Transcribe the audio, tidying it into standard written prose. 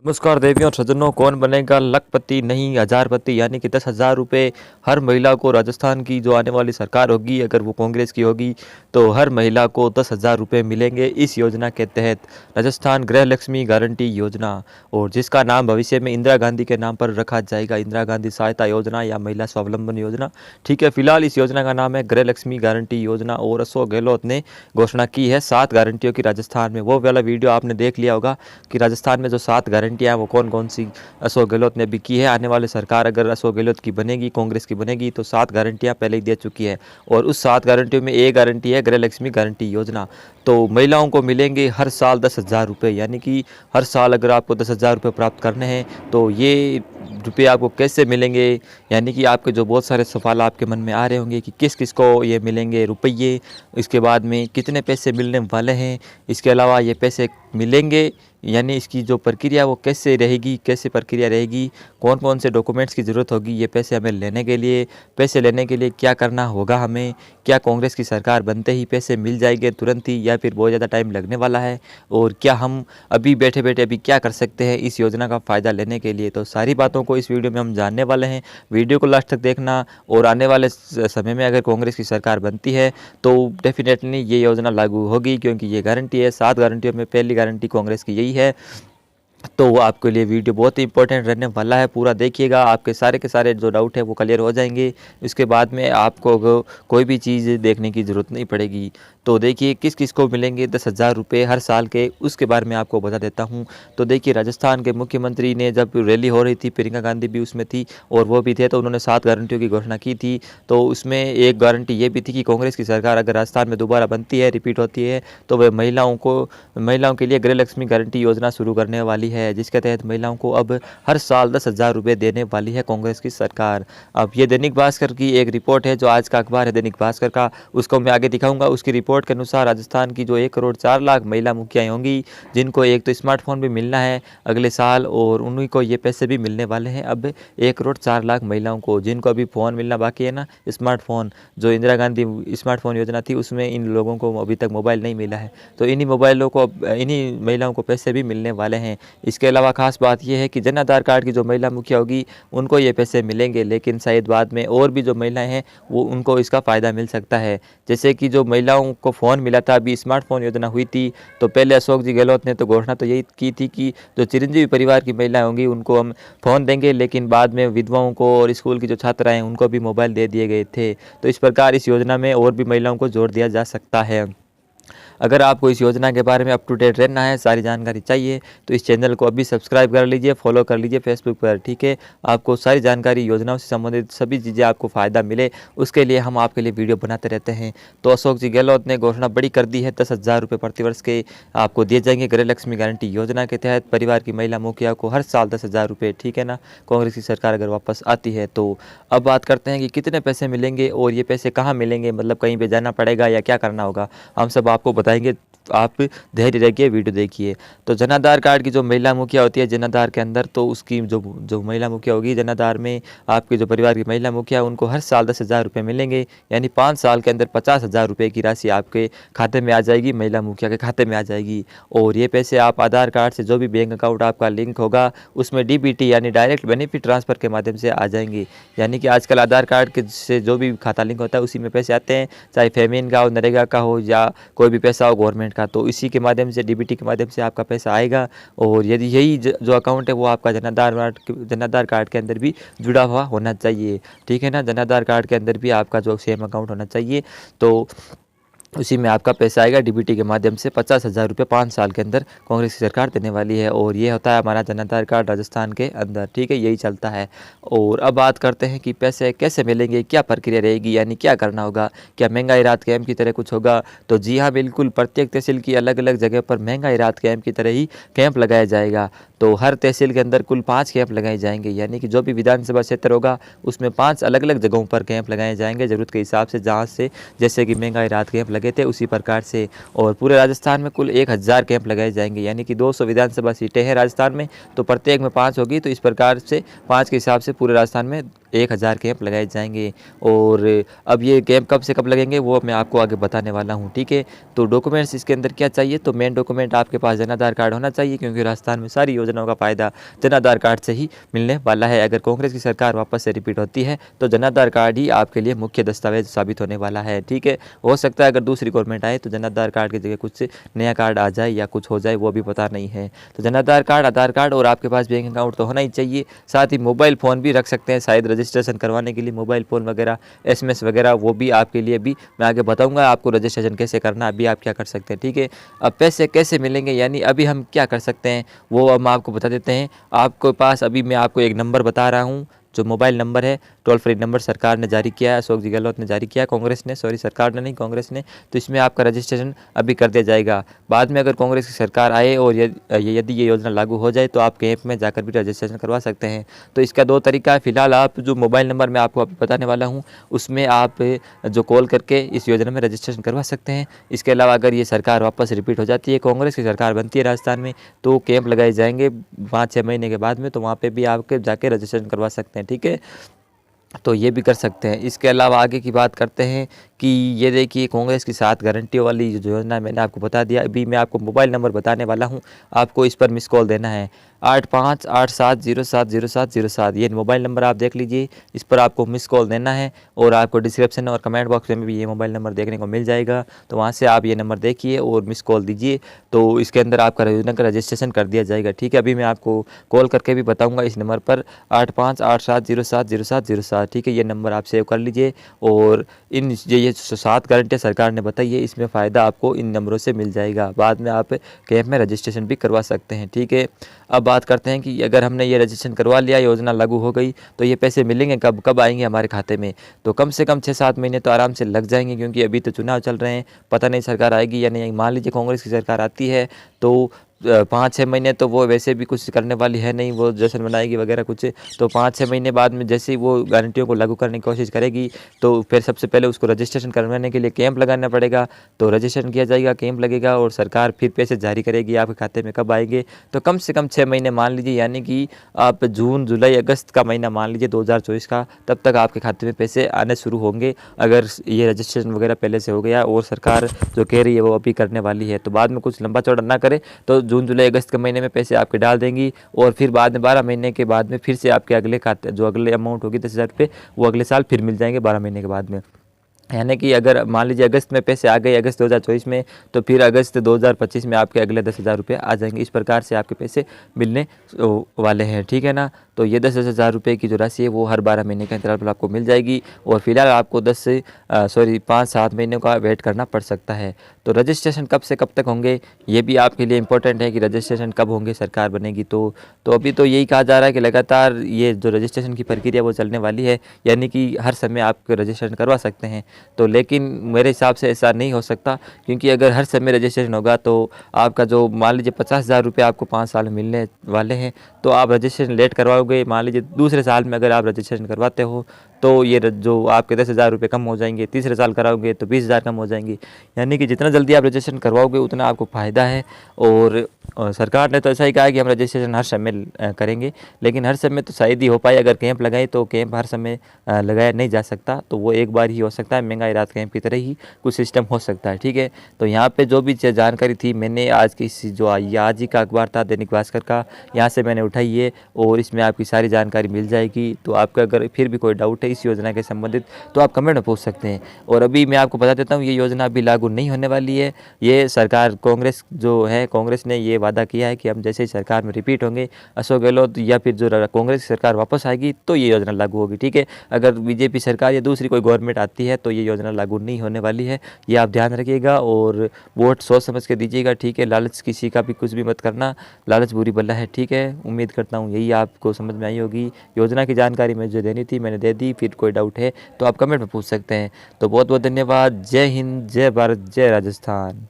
नमस्कार देवियों और सज्जनों, कौन बनेगा लखपति नहीं हजारपति, यानी कि 10,000 रुपये हर महिला को। राजस्थान की जो आने वाली सरकार होगी, अगर वो कांग्रेस की होगी, तो हर महिला को 10,000 रुपये मिलेंगे इस योजना के तहत। राजस्थान गृह लक्ष्मी गारंटी योजना, और जिसका नाम भविष्य में इंदिरा गांधी के नाम पर रखा जाएगा, इंदिरा गांधी सहायता योजना या महिला स्वावलंबन योजना। ठीक है, फिलहाल इस योजना का नाम है गृह लक्ष्मी गारंटी योजना। और अशोक गहलोत ने घोषणा की है 7 गारंटियों की राजस्थान में। वो वाला वीडियो आपने देख लिया होगा कि राजस्थान में जो 7 गारंटियाँ वो कौन कौन सी अशोक गहलोत ने अभी की है। आने वाली सरकार अगर अशोक गहलोत की बनेगी, कांग्रेस की बनेगी, तो 7 गारंटियां पहले ही दे चुकी है। और उस 7 गारंटियों में एक गारंटी है गृह लक्ष्मी गारंटी योजना। तो महिलाओं को मिलेंगे हर साल 10,000 रुपये, यानी कि हर साल अगर आपको 10,000 रुपये प्राप्त करने हैं तो ये रुपये आपको कैसे मिलेंगे, यानी कि आपके जो बहुत सारे सवाल आपके मन में आ रहे होंगे कि किस किस को ये मिलेंगे रुपये, इसके बाद में कितने पैसे मिलने वाले हैं, इसके अलावा ये पैसे मिलेंगे, यानी इसकी जो प्रक्रिया वो कैसे रहेगी, कैसे प्रक्रिया रहेगी, कौन कौन से डॉक्यूमेंट्स की ज़रूरत होगी ये पैसे हमें लेने के लिए, पैसे लेने के लिए क्या करना होगा हमें, क्या कांग्रेस की सरकार बनते ही पैसे मिल जाएंगे तुरंत ही, या फिर बहुत ज़्यादा टाइम लगने वाला है, और क्या हम अभी बैठे बैठे अभी क्या कर सकते हैं इस योजना का फ़ायदा लेने के लिए। तो सारी बातों को इस वीडियो में हम जानने वाले हैं। वीडियो को लास्ट तक देखना, और आने वाले समय में अगर कांग्रेस की सरकार बनती है तो डेफिनेटली ये योजना लागू होगी, क्योंकि ये गारंटी है। 7 गारंटियों में पहली गारंटी कांग्रेस की यही है। तो वो आपके लिए वीडियो बहुत ही इंपॉर्टेंट रहने वाला है, पूरा देखिएगा, आपके सारे के सारे जो डाउट है वो क्लियर हो जाएंगे। इसके बाद में आपको कोई भी चीज़ देखने की ज़रूरत नहीं पड़ेगी। तो देखिए किस किस को मिलेंगे 10,000 रुपये हर साल के, उसके बारे में आपको बता देता हूँ। तो देखिए, राजस्थान के मुख्यमंत्री ने जब रैली हो रही थी, प्रियंका गांधी भी उसमें थी और वो भी थे, तो उन्होंने 7 गारंटियों की घोषणा की थी। तो उसमें एक गारंटी ये भी थी कि कांग्रेस की सरकार अगर राजस्थान में दोबारा बनती है, रिपीट होती है, तो वह महिलाओं के लिए गृह लक्ष्मी गारंटी योजना शुरू करने वाली है, जिसके तहत महिलाओं को अब हर साल 10,000 रुपये देने वाली है कांग्रेस की सरकार। अब ये दैनिक भास्कर की एक रिपोर्ट है, जो आज का अखबार है दैनिक भास्कर का, उसको मैं आगे दिखाऊंगा। उसकी रिपोर्ट के अनुसार राजस्थान की जो 1,04,00,000 महिला मुखियाएं होंगी, जिनको एक तो स्मार्टफोन भी मिलना है अगले साल, और उन्हीं को ये पैसे भी मिलने वाले हैं। अब 1,04,00,000 महिलाओं को, जिनको अभी फ़ोन मिलना बाकी है ना, स्मार्टफोन, जो इंदिरा गांधी स्मार्टफोन योजना थी उसमें इन लोगों को अभी तक मोबाइल नहीं मिला है, तो इन्हीं महिलाओं को पैसे भी मिलने वाले हैं। इसके अलावा खास बात यह है कि जन आधार कार्ड की जो महिला मुखिया होगी उनको ये पैसे मिलेंगे, लेकिन शायद बाद में और भी जो महिलाएं हैं वो उनको इसका फ़ायदा मिल सकता है। जैसे कि जो महिलाओं को फ़ोन मिला था, अभी स्मार्टफोन योजना हुई थी, तो पहले अशोक जी गहलोत ने तो घोषणा तो यही की थी कि जो चिरंजीवी परिवार की महिलाएं होंगी उनको हम फ़ोन देंगे, लेकिन बाद में विधवाओं को और स्कूल की जो छात्राएं हैं उनको भी मोबाइल दे दिए गए थे। तो इस प्रकार इस योजना में और भी महिलाओं को जोड़ दिया जा सकता है। अगर आपको इस योजना के बारे में अप टू डेट रहना है, सारी जानकारी चाहिए, तो इस चैनल को अभी सब्सक्राइब कर लीजिए, फॉलो कर लीजिए फेसबुक पर। ठीक है, आपको सारी जानकारी, योजनाओं से संबंधित सभी चीज़ें आपको फ़ायदा मिले, उसके लिए हम आपके लिए वीडियो बनाते रहते हैं। तो अशोक जी गहलोत ने घोषणा बड़ी कर दी है, 10,000 रुपये प्रतिवर्ष के आपको दिए जाएंगे गृह लक्ष्मी गारंटी योजना के तहत। परिवार की महिला मुखिया को हर साल 10,000 रुपये, ठीक है ना, कांग्रेस की सरकार अगर वापस आती है तो। अब बात करते हैं कि कितने पैसे मिलेंगे और ये पैसे कहाँ मिलेंगे, मतलब कहीं पर जाना पड़ेगा या क्या करना होगा, हम सब आपको बताएंगे। आप धैर्य रखिए, वीडियो देखिए। तो जन आधार कार्ड की जो महिला मुखिया होती है जन आधार के अंदर, तो उसकी जो महिला मुखिया होगी जन आधार में, आपके जो परिवार की महिला मुखिया, उनको हर साल 10,000 रुपये मिलेंगे, यानी 5 साल के अंदर 50,000 रुपये की राशि आपके खाते में आ जाएगी, महिला मुखिया के खाते में आ जाएगी। और ये पैसे आप आधार कार्ड से, जो भी बैंक अकाउंट आपका लिंक होगा उसमें डीबीटी यानी डायरेक्ट बेनिफिट ट्रांसफ़र के माध्यम से आ जाएंगे। यानी कि आजकल आधार कार्ड के से जो भी खाता लिंक होता है उसी में पैसे आते हैं, चाहे फेमिन का हो, नरेगा का हो, या कोई भी पैसा हो गवर्नमेंट का, तो इसी के माध्यम से, डीबीटी के माध्यम से आपका पैसा आएगा। और यदि यही जो अकाउंट है वो आपका जन आधार कार्ड के अंदर भी जुड़ा हुआ होना चाहिए, ठीक है ना, जन आधार कार्ड के अंदर भी आपका जो सेम अकाउंट होना चाहिए, तो उसी में आपका पैसा आएगा डीबीटी के माध्यम से। 50,000 रुपये 5 साल के अंदर कांग्रेस की सरकार देने वाली है, और ये होता है हमारा जन आधार कार्ड राजस्थान के अंदर, ठीक है, यही चलता है। और अब बात करते हैं कि पैसे कैसे मिलेंगे, क्या प्रक्रिया रहेगी, यानी क्या करना होगा, क्या महंगाई राहत कैंप की तरह कुछ होगा। तो जी हाँ, बिल्कुल, प्रत्येक तहसील की अलग अलग जगह पर महंगाई राहत कैंप की तरह ही कैंप लगाया जाएगा। तो हर तहसील के अंदर कुल 5 कैंप लगाए जाएंगे, यानी कि जो भी विधानसभा क्षेत्र होगा उसमें 5 अलग अलग जगहों पर कैंप लगाए जाएंगे ज़रूरत के हिसाब से, जहाँ से जैसे कि महंगाई राहत कैंप लगे थे उसी प्रकार से। और पूरे राजस्थान में कुल 1,000 कैंप लगाए जाएंगे, यानी कि 200 विधानसभा सीटें हैं राजस्थान में, तो प्रत्येक में 5 होगी, तो इस प्रकार से 5 के हिसाब से पूरे राजस्थान में 1000 कैंप लगाए जाएंगे। और अब ये कैंप कब से कब लगेंगे वो मैं आपको आगे बताने वाला हूँ, ठीक है। तो डॉक्यूमेंट्स इसके अंदर क्या चाहिए, तो मेन डॉक्यूमेंट आपके पास जन आधार कार्ड होना चाहिए, क्योंकि राजस्थान में सारी योजनाओं का फ़ायदा जन आधार कार्ड से ही मिलने वाला है। अगर कांग्रेस की सरकार वापस से रिपीट होती है तो जन आधार कार्ड ही आपके लिए मुख्य दस्तावेज साबित होने वाला है, ठीक है। हो सकता है अगर दूसरी गवर्नमेंट आए तो जन आधार कार्ड की जगह कुछ नया कार्ड आ जाए या कुछ हो जाए, वो भी पता नहीं है। तो जन आधार कार्ड, आधार कार्ड और आपके पास बैंक अकाउंट तो होना ही चाहिए। साथ ही मोबाइल फ़ोन भी रख सकते हैं शायद रजिस्ट्रेशन करवाने के लिए, मोबाइल फ़ोन वगैरह, एसएमएस वगैरह, वो भी आपके लिए भी मैं आगे बताऊंगा आपको रजिस्ट्रेशन कैसे करना, अभी आप क्या कर सकते हैं, ठीक है। अब पैसे कैसे मिलेंगे, यानी अभी हम क्या कर सकते हैं वो हम आपको बता देते हैं। आपके पास अभी मैं आपको एक नंबर बता रहा हूँ, जो मोबाइल नंबर है, टोल फ्री नंबर सरकार ने जारी किया है, अशोक जी गहलोत ने जारी किया है, कांग्रेस ने, सॉरी सरकार ने नहीं, कांग्रेस ने। तो इसमें आपका रजिस्ट्रेशन अभी कर दिया जाएगा। बाद में अगर कांग्रेस की सरकार आए और यदि ये योजना लागू हो जाए तो आप कैंप में जाकर भी रजिस्ट्रेशन करवा सकते हैं। तो इसका 2 तरीका है। फिलहाल आप जो मोबाइल नंबर मैं आपको अभी बताने वाला हूँ उसमें आप जो कॉल करके इस योजना में रजिस्ट्रेशन करवा सकते हैं। इसके अलावा अगर ये सरकार वापस रिपीट हो जाती है, कांग्रेस की सरकार बनती है राजस्थान में, तो कैंप लगाए जाएंगे 5-6 महीने के बाद में, तो वहाँ पर भी आप जाके रजिस्ट्रेशन करवा सकते हैं, ठीक है। तो ये भी कर सकते हैं। इसके अलावा आगे की बात करते हैं कि ये देखिए कांग्रेस की 7 गारंटियों वाली जो योजना है मैंने आपको बता दिया। अभी मैं आपको मोबाइल नंबर बताने वाला हूँ, आपको इस पर मिस कॉल देना है 8587070707। ये मोबाइल नंबर आप देख लीजिए, इस पर आपको मिस कॉल देना है और आपको डिस्क्रिप्शन और कमेंट बॉक्स में भी ये मोबाइल नंबर देखने को मिल जाएगा। तो वहाँ से आप ये नंबर देखिए और मिस कॉल दीजिए, तो इसके अंदर आपका योजना का रजिस्ट्रेशन कर दिया जाएगा, ठीक है। अभी मैं आपको कॉल करके भी बताऊँगा इस नंबर पर 8587070707, ठीक है। ये नंबर आप सेव कर लीजिए और इन ये 7 गारंटियाँ सरकार ने बताई है, इसमें फ़ायदा आपको इन नंबरों से मिल जाएगा। बाद में आप कैंप में रजिस्ट्रेशन भी करवा सकते हैं, ठीक है। अब बात करते हैं कि अगर हमने ये रजिस्ट्रेशन करवा लिया, योजना लागू हो गई, तो ये पैसे मिलेंगे कब कब आएंगे हमारे खाते में। तो कम से कम 6-7 महीने तो आराम से लग जाएंगे, क्योंकि अभी तो चुनाव चल रहे हैं, पता नहीं सरकार आएगी या नहीं। मान लीजिए कांग्रेस की सरकार आती है तो 5-6 महीने तो वो वैसे भी कुछ करने वाली है नहीं, वो जश्न मनाएगी वगैरह कुछ। तो 5-6 महीने बाद में जैसे ही वो गारंटियों को लागू करने की कोशिश करेगी तो फिर सबसे पहले उसको रजिस्ट्रेशन करवाने के लिए कैंप लगाना पड़ेगा। तो रजिस्ट्रेशन किया जाएगा, कैंप लगेगा और सरकार फिर पैसे जारी करेगी। आपके खाते में कब आएंगे, तो कम से कम 6 महीने मान लीजिए, यानी कि आप जून जुलाई अगस्त का महीना मान लीजिए 2024 का, तब तक आपके खाते में पैसे आने शुरू होंगे, अगर ये रजिस्ट्रेशन वगैरह पहले से हो गया और सरकार जो कह रही है वो अभी करने वाली है। तो बाद में कुछ लंबा चौड़ा ना करे तो जून जुलाई अगस्त के महीने में पैसे आपके डाल देंगी और फिर बाद में 12 महीने के बाद में फिर से आपके अगले खाते जो अगले अमाउंट होगी 10,000 रुपये, वो अगले साल फिर मिल जाएंगे 12 महीने के बाद में। यानी कि अगर मान लीजिए अगस्त में पैसे आ गए अगस्त 2024 में, तो फिर अगस्त 2025 में आपके अगले 10,000 रुपये आ जाएंगे। इस प्रकार से आपके पैसे मिलने वाले हैं, ठीक है ना। तो ये 10,000 रुपये की जो राशि है वो हर 12 महीने के अंतराल पर आपको मिल जाएगी और फिलहाल आपको 5-7 महीने का वेट करना पड़ सकता है। तो रजिस्ट्रेशन कब से कब तक होंगे ये भी आपके लिए इम्पोर्टेंट है कि रजिस्ट्रेशन कब होंगे, सरकार बनेगी तो अभी तो यही कहा जा रहा है कि लगातार ये जो रजिस्ट्रेशन की प्रक्रिया वो चलने वाली है, यानी कि हर समय आप रजिस्ट्रेशन करवा सकते हैं। तो लेकिन मेरे हिसाब से ऐसा नहीं हो सकता, क्योंकि अगर हर समय रजिस्ट्रेशन होगा तो आपका जो मान लीजिए 50,000 रुपये आपको 5 साल में मिलने वाले हैं, तो आप रजिस्ट्रेशन लेट करवाओगे, मान लीजिए दूसरे साल में अगर आप रजिस्ट्रेशन करवाते हो तो ये जो आपके 10,000 रुपये कम हो जाएंगे, तीसरे साल कराओगे तो 20,000 कम हो जाएंगे। यानी कि जितना जल्दी आप रजिस्ट्रेशन करवाओगे उतना आपको फ़ायदा है। और सरकार ने तो ऐसा ही कहा कि हम रजिस्ट्रेशन हर समय करेंगे, लेकिन हर समय तो शायद ही हो पाए। अगर कैंप लगाए तो कैंप हर समय लगाया नहीं जा सकता, तो वो एक बार ही हो सकता है। महंगाई रात कैंप की तरह ही कुछ सिस्टम हो सकता है, ठीक है। तो यहाँ पे जो भी जानकारी थी मैंने आज की आज ही का अखबार था दैनिक भास्कर का, यहाँ से मैंने उठाई है और इसमें आपकी सारी जानकारी मिल जाएगी। तो आपका अगर फिर भी कोई डाउट है इस योजना के संबंधित तो आप कमेंट में पूछ सकते हैं। और अभी मैं आपको बता देता हूँ ये योजना अभी लागू नहीं होने वाली है। ये सरकार कांग्रेस जो है, कांग्रेस ने ये वादा किया है कि हम जैसे ही सरकार में रिपीट होंगे, अशोक गहलोत या फिर जो कांग्रेस की सरकार वापस आएगी तो ये योजना लागू होगी, ठीक है। अगर बीजेपी सरकार या दूसरी कोई गवर्नमेंट आती है तो ये योजना लागू नहीं होने वाली है, ये आप ध्यान रखिएगा। और वोट सोच समझ के दीजिएगा, ठीक है। लालच किसी का भी कुछ भी मत करना, लालच बुरी बला है, ठीक है। उम्मीद करता हूँ यही आपको समझ में आई होगी। योजना की जानकारी मुझे जो देनी थी मैंने दे दी, फिर कोई डाउट है तो आप कमेंट में पूछ सकते हैं। तो बहुत बहुत धन्यवाद। जय हिंद, जय भारत, जय राजस्थान।